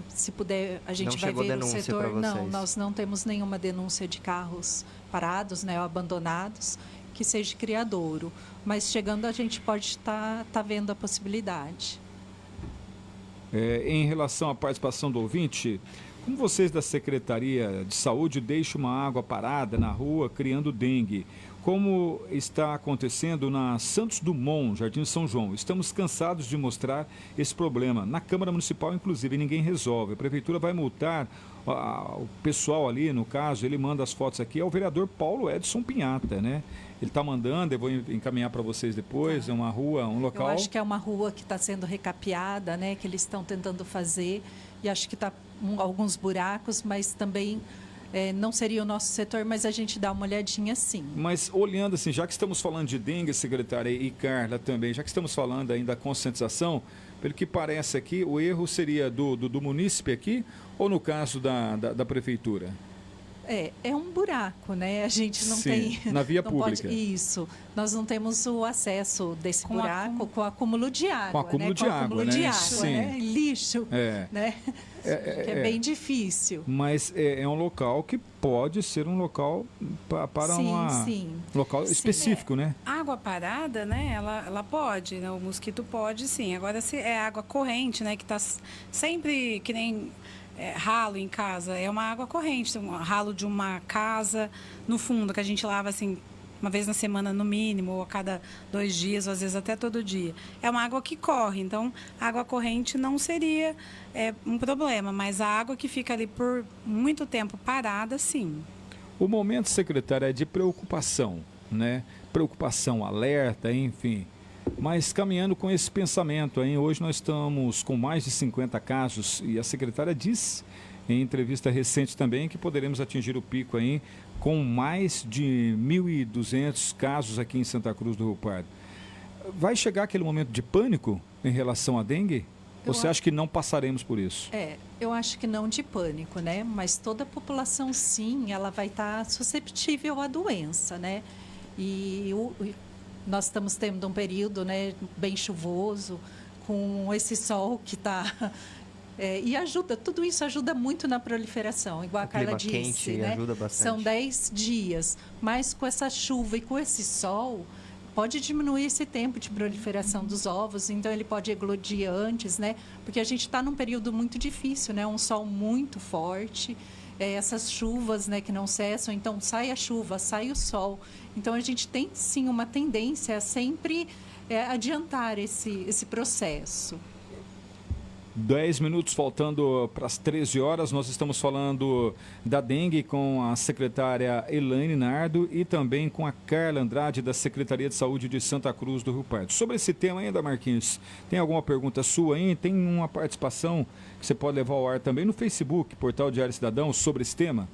Se puder, a gente vai ver o setor... Não, nós não temos nenhuma denúncia de carros parados, né, ou abandonados, que seja criadouro, mas chegando a gente pode estar vendo a possibilidade. Em relação à participação do ouvinte, Como vocês da Secretaria de Saúde deixam uma água parada na rua criando dengue? Como está acontecendo na Santos Dumont, Jardim São João? Estamos cansados de mostrar esse problema. Na Câmara Municipal, inclusive, ninguém resolve. A Prefeitura vai multar o pessoal ali, no caso, ele manda as fotos aqui, é o vereador Paulo Edson Pinhata, né? Ele está mandando, eu vou encaminhar para vocês depois, é uma rua, um local... Eu acho que é uma rua que está sendo recapeada, né? Que eles estão tentando fazer, e acho que está alguns buracos, mas também... não seria o nosso setor, mas a gente dá uma olhadinha sim. Mas olhando assim, já que estamos falando de dengue, secretária, e Carla também, já que estamos falando ainda da conscientização, pelo que parece aqui, o erro seria do munícipe aqui ou no caso da prefeitura? É um buraco, né? A gente não Sim, tem... na via não pública. Isso. Nós não temos o acesso desse buraco com acúmulo de água. Com acúmulo de água, acúmulo né? de água, Sim. né? Lixo, né? Que é bem difícil. Mas é um local que pode ser um local para sim. um local específico, né? Água parada, né? Ela pode, né? O mosquito pode, sim. Agora, se é água corrente, né? Que está sempre que nem ralo em casa, é uma água corrente, um ralo de uma casa no fundo, que a gente lava assim uma vez na semana no mínimo, ou a cada 2 dias, ou às vezes até todo dia. É uma água que corre, então a água corrente não seria um problema, mas a água que fica ali por muito tempo parada, sim. O momento, secretária, é de preocupação, né? Preocupação, alerta, enfim. Mas caminhando com esse pensamento, hein? Hoje nós estamos com mais de 50 casos e a secretária disse em entrevista recente também que poderemos atingir o pico aí com mais de 1.200 casos aqui em Santa Cruz do Rio Pardo. Vai chegar aquele momento de pânico em relação à dengue? Ou você acha que não passaremos por isso? Eu acho que não de pânico, né? Mas toda a população, sim, ela vai estar susceptível à doença, né? E nós estamos tendo um período, né, bem chuvoso, com esse sol que está... e tudo isso ajuda muito na proliferação, igual a Carla disse, quente, né? ajuda bastante. São 10 dias, mas com essa chuva e com esse sol, pode diminuir esse tempo de proliferação dos ovos, então ele pode eclodir antes, né? Porque a gente está num período muito difícil, né? Um sol muito forte, essas chuvas, né, que não cessam, então sai a chuva, sai o sol. Então a gente tem sim uma tendência a sempre adiantar esse processo. 10 minutos faltando para as 13 horas, nós estamos falando da dengue com a secretária Elaine Nardo e também com a Carla Andrade da Secretaria de Saúde de Santa Cruz do Rio Pardo. Sobre esse tema ainda, Marquinhos, tem alguma pergunta sua aí? Tem uma participação que você pode levar ao ar também no Facebook, Portal Diário Cidadão, sobre esse tema?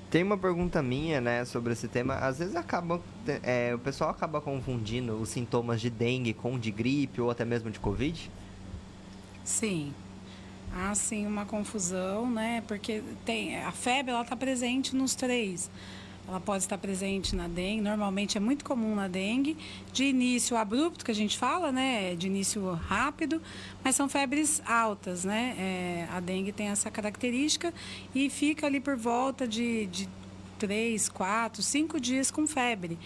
Tem uma pergunta minha, né, sobre esse tema. Às vezes o pessoal acaba confundindo os sintomas de dengue com de gripe ou até mesmo de Covid? Sim. Há sim uma confusão, né? Porque a febre, ela está presente nos 3. Ela pode estar presente na dengue, normalmente é muito comum na dengue, de início abrupto, que a gente fala, né? De início rápido, mas são febres altas, né? A dengue tem essa característica e fica ali por volta de 3, 4, 5 dias com febre.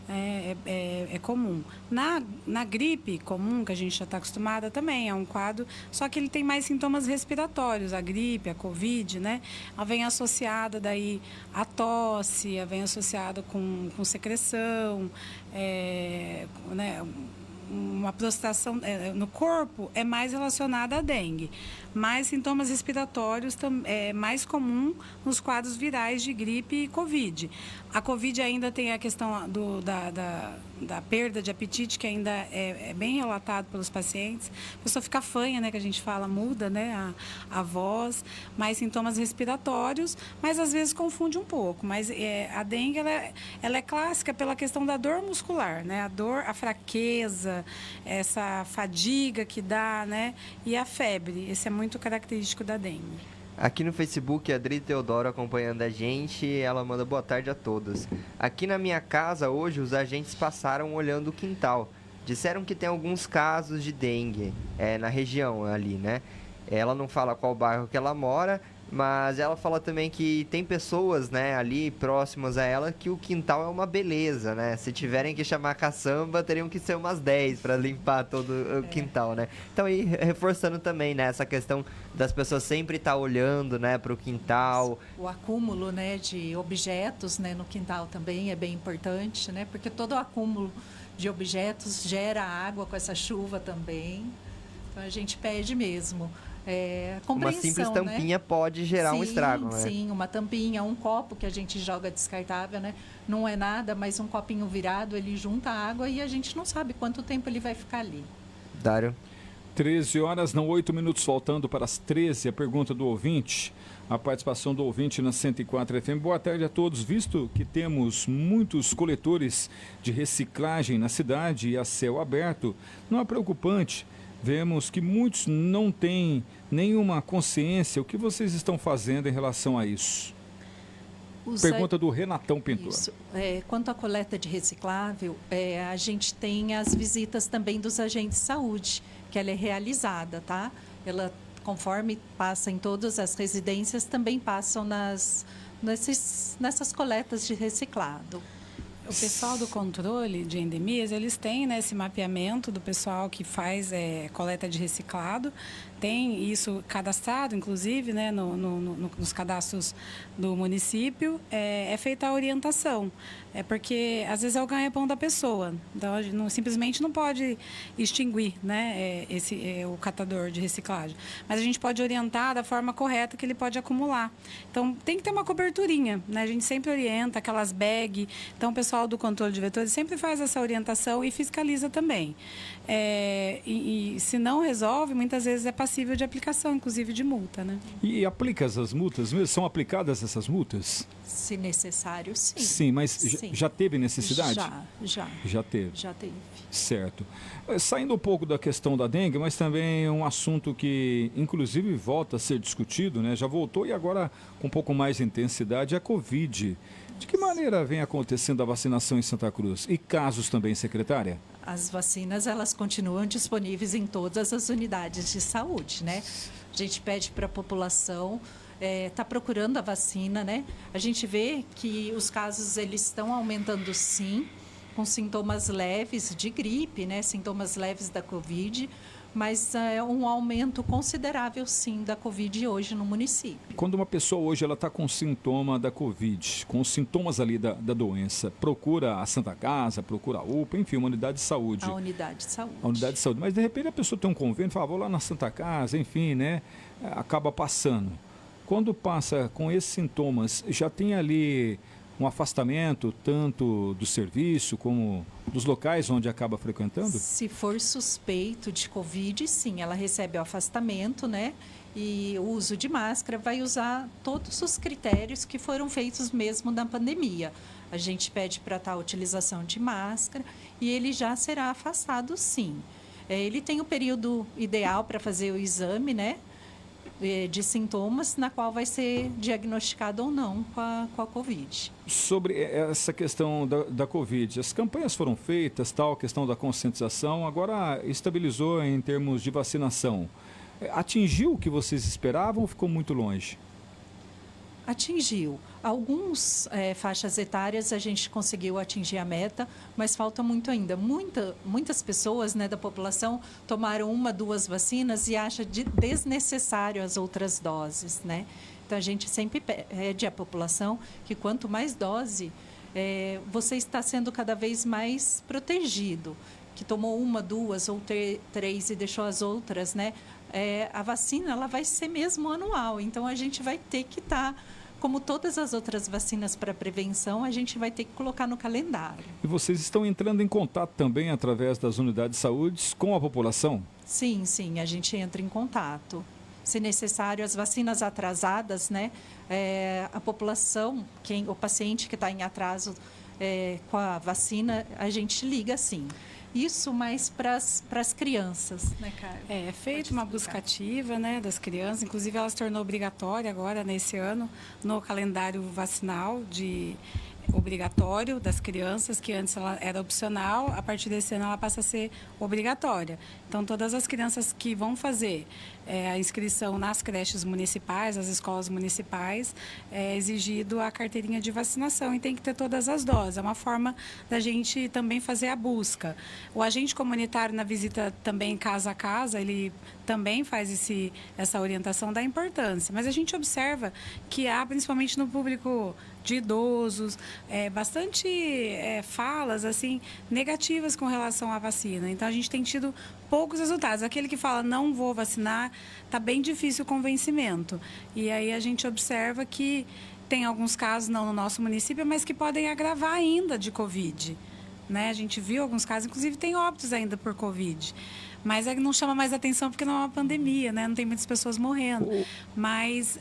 É comum. Na gripe comum, que a gente já está acostumada, também é um quadro, só que ele tem mais sintomas respiratórios, a gripe, a Covid, né? Ela vem associada daí à tosse, ela vem associada com secreção, né? Uma prostração no corpo é mais relacionada à dengue, mas sintomas respiratórios é mais comum nos quadros virais de gripe e Covid. A Covid ainda tem a questão da perda de apetite, que ainda é bem relatado pelos pacientes. A pessoa fica fanha, né, que a gente fala, muda, né, a voz, mais sintomas respiratórios, mas às vezes confunde um pouco. Mas a dengue, ela é clássica pela questão da dor muscular, né, a fraqueza, essa fadiga que dá, né, e a febre. Esse é muito característico da dengue. Aqui no Facebook, a Adri Teodoro acompanhando a gente, ela manda boa tarde a todos. Aqui na minha casa, hoje, os agentes passaram olhando o quintal. Disseram que tem alguns casos de dengue na região ali, né? Ela não fala qual bairro que ela mora, mas ela fala também que tem pessoas, né, ali próximas a ela que o quintal é uma beleza, né? Se tiverem que chamar caçamba, teriam que ser umas 10 para limpar todo o quintal, né? Então, aí reforçando também, né, essa questão das pessoas sempre estar olhando, né, para o quintal. O acúmulo, né, de objetos, né, no quintal também é bem importante, né? Porque todo o acúmulo de objetos gera água com essa chuva também. Então, a gente pede mesmo. Uma simples tampinha, né, pode gerar um estrago, né? Sim, uma tampinha, um copo que a gente joga descartável, né? Não é nada, mas um copinho virado, ele junta água e a gente não sabe quanto tempo ele vai ficar ali. Dário. 13 horas, não 8 minutos faltando para as 13. A pergunta do ouvinte, a participação do ouvinte na 104 FM. Boa tarde a todos. Visto que temos muitos coletores de reciclagem na cidade e a céu aberto, não é preocupante? Vemos que muitos não têm nenhuma consciência. O que vocês estão fazendo em relação a isso? Pergunta do Renatão Pintor. Isso. Quanto à coleta de reciclável, a gente tem as visitas também dos agentes de saúde, que ela é realizada, tá? Ela, conforme passa em todas as residências, também passam nessas coletas de reciclado. O pessoal do controle de endemias, eles têm, né, esse mapeamento do pessoal que faz coleta de reciclado. Tem isso cadastrado, inclusive, né, nos cadastros do município. É feita a orientação. Porque, às vezes, é o ganha-pão da pessoa. Então, a gente simplesmente não pode extinguir, né, o catador de reciclagem. Mas a gente pode orientar da forma correta que ele pode acumular. Então, tem que ter uma coberturinha, né? A gente sempre orienta aquelas bags. Então, o pessoal do controle de vetores sempre faz essa orientação e fiscaliza também. E se não resolve, muitas vezes é passível de aplicação, inclusive de multa, né? E aplica essas multas mesmo? São aplicadas essas multas? Se necessário, sim. Sim, mas Sim. já teve necessidade? Já. Já teve? Já teve. Certo. Saindo um pouco da questão da dengue, mas também um assunto que, inclusive, volta a ser discutido, né? Já voltou e agora com um pouco mais de intensidade, é a Covid. De que maneira vem acontecendo a vacinação em Santa Cruz? E casos também, secretária? As vacinas, elas continuam disponíveis em todas as unidades de saúde, né? A gente pede para a população tá procurando a vacina, né? A gente vê que os casos, eles estão aumentando, sim, com sintomas leves de gripe, né? Sintomas leves da Covid, mas é um aumento considerável, sim, da Covid hoje no município. Quando uma pessoa hoje ela está com sintoma da Covid, com os sintomas ali da doença, procura a Santa Casa, procura a UPA, enfim, uma unidade de saúde. A unidade de saúde. A unidade de saúde. Mas, de repente, a pessoa tem um convênio, fala, vou lá na Santa Casa, enfim, né? Acaba passando. Quando passa com esses sintomas, já tem ali um afastamento tanto do serviço como dos locais onde acaba frequentando? Se for suspeito de Covid, sim, ela recebe o afastamento, né? E o uso de máscara vai usar todos os critérios que foram feitos mesmo na pandemia. A gente pede para tal utilização de máscara e ele já será afastado, sim. Ele tem o período ideal para fazer o exame, né? De sintomas, na qual vai ser diagnosticado ou não com a Covid. Sobre essa questão da Covid, as campanhas foram feitas, tal, a questão da conscientização, agora estabilizou em termos de vacinação. Atingiu o que vocês esperavam ou ficou muito longe? Atingiu. Algumas faixas etárias a gente conseguiu atingir a meta, mas falta muito ainda. Muitas pessoas, né, da população tomaram 1, 2 vacinas e acham desnecessário as outras doses, né? Então, a gente sempre pede à população que quanto mais dose, você está sendo cada vez mais protegido. Que tomou 1, 2 ou 3 e deixou as outras, né? A vacina ela vai ser mesmo anual, então a gente vai ter que estar, como todas as outras vacinas para prevenção, a gente vai ter que colocar no calendário. E vocês estão entrando em contato também através das unidades de saúde com a população? Sim, a gente entra em contato. Se necessário, as vacinas atrasadas, né? A população, o paciente que está em atraso com a vacina, a gente liga sim. Isso mais para as crianças, né, Carla? É feita uma busca ativa, né, das crianças. Inclusive, ela se tornou obrigatória agora, nesse ano, no calendário vacinal obrigatório das crianças, que antes ela era opcional, a partir desse ano ela passa a ser obrigatória. Então, todas as crianças que vão fazer a inscrição nas creches municipais, nas escolas municipais, é exigido a carteirinha de vacinação e tem que ter todas as doses. É uma forma da gente também fazer a busca. O agente comunitário na visita também casa a casa, ele também faz essa orientação da importância. Mas a gente observa que há, principalmente no público de idosos, bastante falas assim negativas com relação à vacina. Então, a gente tem tido poucos resultados. Aquele que fala não vou vacinar, está bem difícil o convencimento. E aí a gente observa que tem alguns casos, não no nosso município, mas que podem agravar ainda de Covid. Né? A gente viu alguns casos, inclusive tem óbitos ainda por Covid. Mas não chama mais atenção porque não é uma pandemia, né? Não tem muitas pessoas morrendo. Mas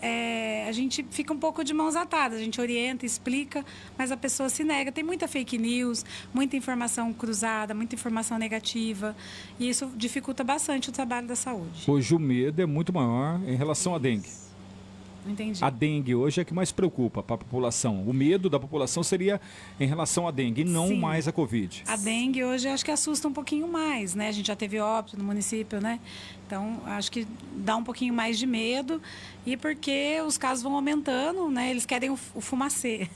a gente fica um pouco de mãos atadas. A gente orienta, explica, mas a pessoa se nega. Tem muita fake news, muita informação cruzada, muita informação negativa. E isso dificulta bastante o trabalho da saúde. Hoje o medo é muito maior em relação à dengue. Entendi. A dengue hoje é a que mais preocupa para a população. O medo da população seria em relação à dengue e não Sim. mais a Covid. A dengue hoje acho que assusta um pouquinho mais, né? A gente já teve óbito no município, né? Então, acho que dá um pouquinho mais de medo. E porque os casos vão aumentando, né? Eles querem o fumacê.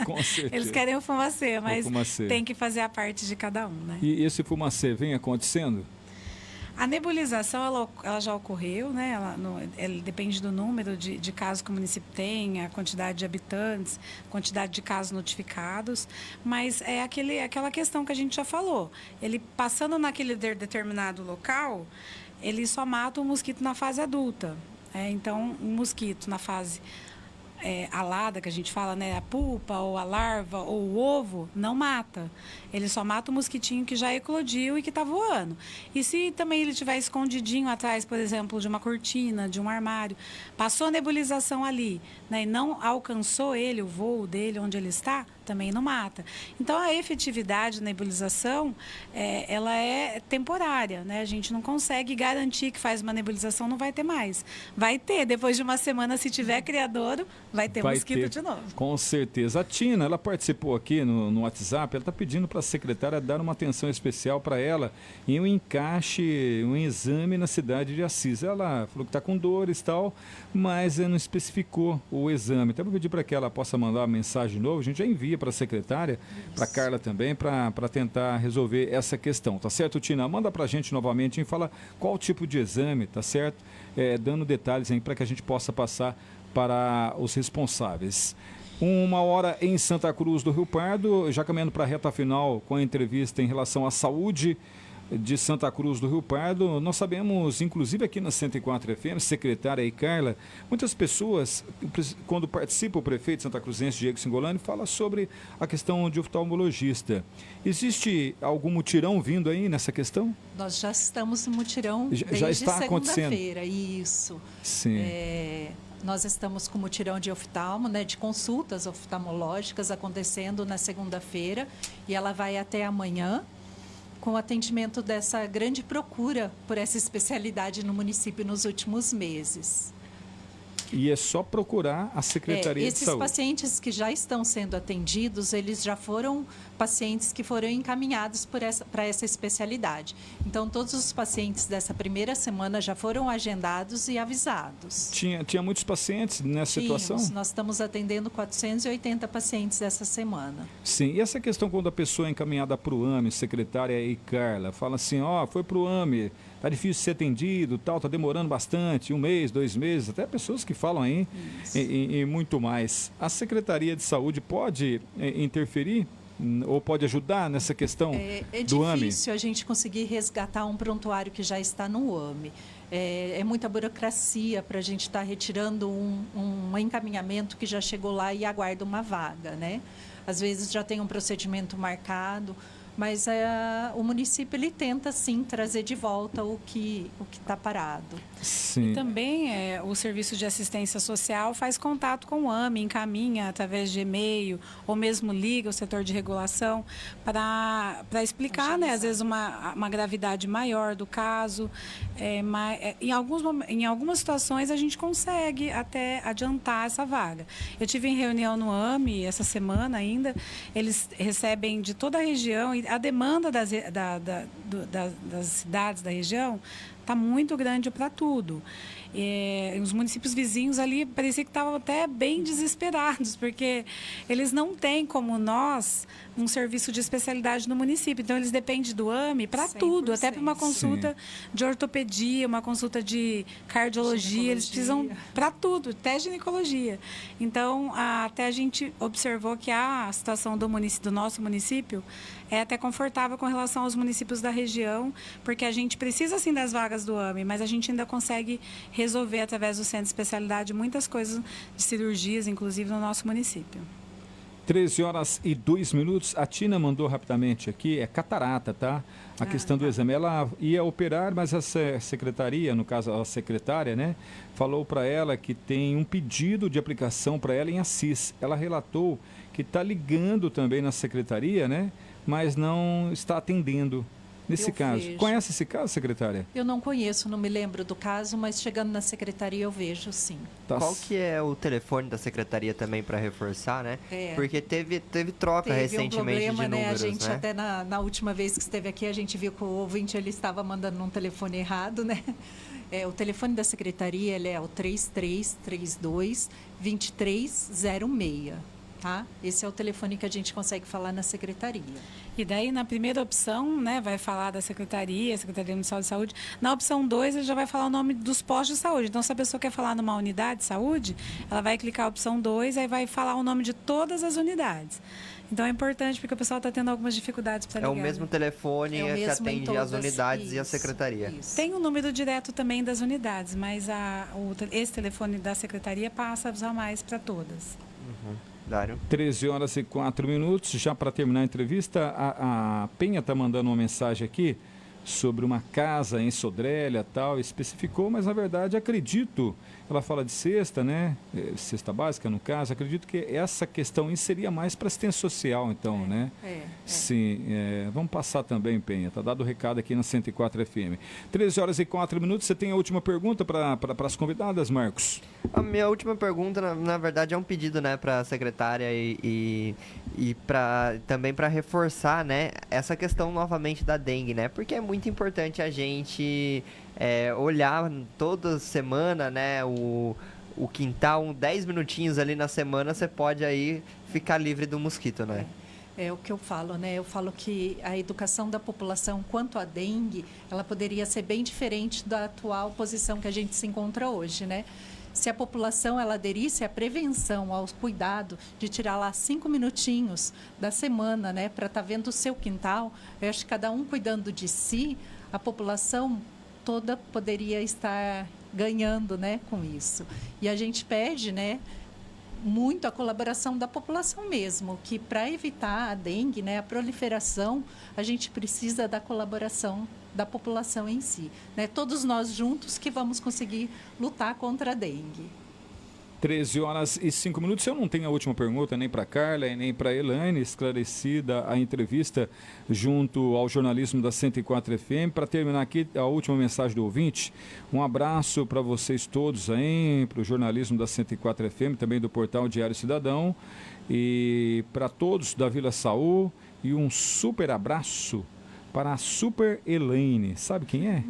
Com certeza. Eles querem o fumacê, mas fumacê. tem que fazer a parte de cada um, né? E esse fumacê vem acontecendo? A nebulização, ela já ocorreu, né? Ela depende do número de casos que o município tem, a quantidade de habitantes, quantidade de casos notificados, mas é aquela questão que a gente já falou. Ele passando naquele determinado local, ele só mata o mosquito na fase adulta. Então, um mosquito na fase alada, que a gente fala, né? A pupa, ou a larva, ou o ovo, não mata. Ele só mata o mosquitinho que já eclodiu e que está voando. E se também ele estiver escondidinho atrás, por exemplo, de uma cortina, de um armário, passou a nebulização ali, né, e não alcançou ele, o voo dele, onde ele está, também não mata. Então, a efetividade da nebulização, ela é temporária, né? A gente não consegue garantir que faz uma nebulização, não vai ter mais. Vai ter, depois de uma semana, se tiver criadouro, vai ter mosquito de novo. Com certeza. A Tina, ela participou aqui no WhatsApp, ela está pedindo para a secretária dar uma atenção especial para ela em um encaixe, um exame na cidade de Assis. Ela falou que está com dores e tal, mas não especificou o exame. Então, eu vou pedir para que ela possa mandar uma mensagem de novo, a gente já envia para a secretária, para a Carla também, para tentar resolver essa questão, tá certo, Tina? Manda para a gente novamente e fala qual tipo de exame, tá certo? Dando detalhes aí para que a gente possa passar para os responsáveis. 1h em Santa Cruz do Rio Pardo, já caminhando para a reta final com a entrevista em relação à saúde de Santa Cruz do Rio Pardo. Nós sabemos, inclusive aqui na 104 FM, secretária e Carla, muitas pessoas, quando participa o prefeito Santa Cruzense, Diego Singolani, fala sobre a questão de oftalmologista. Existe algum mutirão vindo aí nessa questão? Nós já estamos no mutirão desde já está acontecendo. Segunda-feira, isso. Sim. Nós estamos com o mutirão de oftalmo, né, de consultas oftalmológicas acontecendo na segunda-feira e ela vai até amanhã, com o atendimento dessa grande procura por essa especialidade no município nos últimos meses. E é só procurar a Secretaria de Saúde. Esses pacientes que já estão sendo atendidos, eles já foram pacientes que foram encaminhados para essa especialidade. Então, todos os pacientes dessa primeira semana já foram agendados e avisados. Tinha muitos pacientes nessa situação? Nós estamos atendendo 480 pacientes essa semana. Sim, e essa questão quando a pessoa é encaminhada para o AME, secretária e Carla, fala assim, foi para o AME, tá difícil ser atendido, tal, tá demorando bastante, 1 mês, 2 meses, até pessoas que falam aí e muito mais. A Secretaria de Saúde pode interferir ou pode ajudar nessa questão do AME? É difícil a gente conseguir resgatar um prontuário que já está no AME. É muita burocracia para a gente estar retirando um encaminhamento que já chegou lá e aguarda uma vaga, né? Às vezes já tem um procedimento marcado, mas o município ele tenta sim trazer de volta o que está parado. Sim. E também o Serviço de Assistência Social faz contato com o AME, encaminha através de e-mail ou mesmo liga o setor de regulação para explicar, né, às vezes uma gravidade maior do caso. Em algumas situações a gente consegue até adiantar essa vaga. Eu tive em reunião no AME essa semana ainda, eles recebem de toda a região e a demanda das cidades da região está muito grande para tudo. Os municípios vizinhos ali parecia que estavam até bem desesperados, porque eles não têm, como nós, um serviço de especialidade no município. Então, eles dependem do AME para tudo, até para uma consulta de ortopedia, uma consulta de cardiologia, eles precisam para tudo, até ginecologia. Então, até a gente observou que a situação do nosso município é até confortável com relação aos municípios da região, porque a gente precisa, sim, das vagas do AME, mas a gente ainda consegue resolver, através do centro de especialidade, muitas coisas de cirurgias, inclusive, no nosso município. 13h02. A Tina mandou rapidamente aqui, é catarata, tá? A questão do exame. Ela ia operar, mas a secretaria, no caso a secretária, né, falou para ela que tem um pedido de aplicação para ela em Assis. Ela relatou que está ligando também na secretaria, né, mas não está atendendo. Nesse caso. Vejo. Conhece esse caso, secretária? Eu não conheço, não me lembro do caso, mas chegando na secretaria eu vejo, sim. Qual que é o telefone da secretaria também para reforçar, né? Porque teve troca recentemente um problema, de números, né? A gente né? até na última vez que esteve aqui, a gente viu que o ouvinte ele estava mandando um telefone errado, né? O telefone da secretaria ele é o 3332-2306. Tá? Esse é o telefone que a gente consegue falar na secretaria. E daí, na primeira opção, né, vai falar da Secretaria Municipal de Saúde. Na opção 2, ele já vai falar o nome dos postos de saúde. Então, se a pessoa quer falar numa unidade de saúde, ela vai clicar a opção 2, aí vai falar o nome de todas as unidades. Então, é importante, porque o pessoal está tendo algumas dificuldades para ligar. É o mesmo telefone que atende as unidades e a secretaria. Isso. Tem o número direto também das unidades, mas esse telefone da Secretaria passa a usar mais para todas. Dário. 13h04. Já para terminar a entrevista, a Penha está mandando uma mensagem aqui sobre uma casa em Sodré, tal, especificou, mas na verdade acredito, ela fala de cesta, né? Cesta básica, no caso, acredito que essa questão seria mais para assistência social, então, né? Sim, vamos passar também, Penha, tá dado o recado aqui na 104 FM. 13h04, você tem a última pergunta para as convidadas, Marcos? A minha última pergunta, na verdade, é um pedido, né, para a secretária e também para reforçar, né, essa questão novamente da dengue, né? Porque é muito importante a gente olhar toda semana, né, o quintal, 10 minutinhos ali na semana, você pode aí ficar livre do mosquito, né? É o que eu falo, né? Eu falo que a educação da população quanto à dengue, ela poderia ser bem diferente da atual posição que a gente se encontra hoje, né? Se a população ela aderisse à prevenção, ao cuidado de tirar lá 5 minutinhos da semana, né, para estar vendo o seu quintal, eu acho que cada um cuidando de si, a população toda poderia estar ganhando, né, com isso. E a gente pede, né, muito a colaboração da população mesmo, que para evitar a dengue, né, a proliferação, a gente precisa da colaboração da população em si, né? Todos nós juntos que vamos conseguir lutar contra a dengue. 13h05. Eu não tenho a última pergunta nem para Carla e nem para Elaine, esclarecida a entrevista junto ao jornalismo da 104 FM. Para terminar aqui, a última mensagem do ouvinte, um abraço para vocês todos aí, para o jornalismo da 104 FM, também do portal Diário Cidadão, e para todos da Vila Saú, e um super abraço para a Super Elaine. Sabe quem é?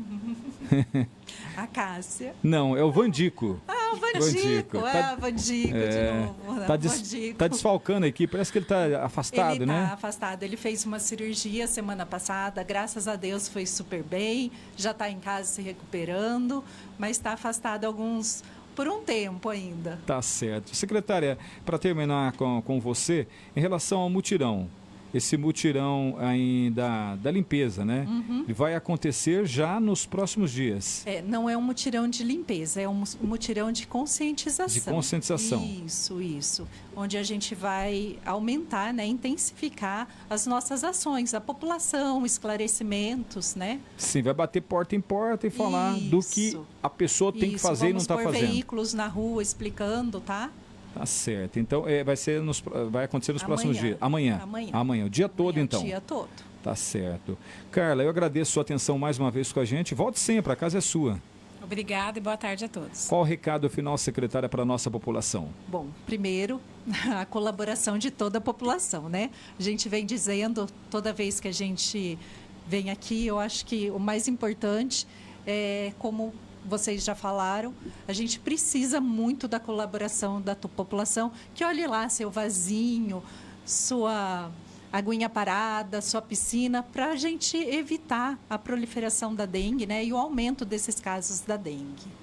A Cássia. Não, é o Vandico. Ah, o Vandico. Vandico de novo. Tá desfalcando aqui, parece que ele está afastado, né? Ele está afastado. Ele fez uma cirurgia semana passada, graças a Deus foi super bem, já está em casa se recuperando, mas está afastado por um tempo ainda. Tá certo. Secretária, para terminar com você, em relação ao mutirão, esse mutirão ainda da limpeza, né? Ele vai acontecer já nos próximos dias. Não é um mutirão de limpeza, é um mutirão de conscientização. De conscientização. Isso. Onde a gente vai aumentar, né, intensificar as nossas ações, a população, esclarecimentos, né? Sim, vai bater porta em porta e falar do que a pessoa tem que fazer e não está fazendo. Vamos pôr veículos na rua explicando, tá? Tá certo. Então, vai acontecer nos próximos dias. Amanhã, o dia todo, então. O dia todo. Tá certo. Carla, eu agradeço a sua atenção mais uma vez com a gente. Volte sempre, a casa é sua. Obrigada e boa tarde a todos. Qual o recado final, secretária, para a nossa população? Bom, primeiro, a colaboração de toda a população, né? A gente vem dizendo, toda vez que a gente vem aqui, eu acho que o mais importante é, como vocês já falaram, a gente precisa muito da colaboração da população, que olhe lá seu vasinho, sua aguinha parada, sua piscina, para a gente evitar a proliferação da dengue, né, e o aumento desses casos da dengue.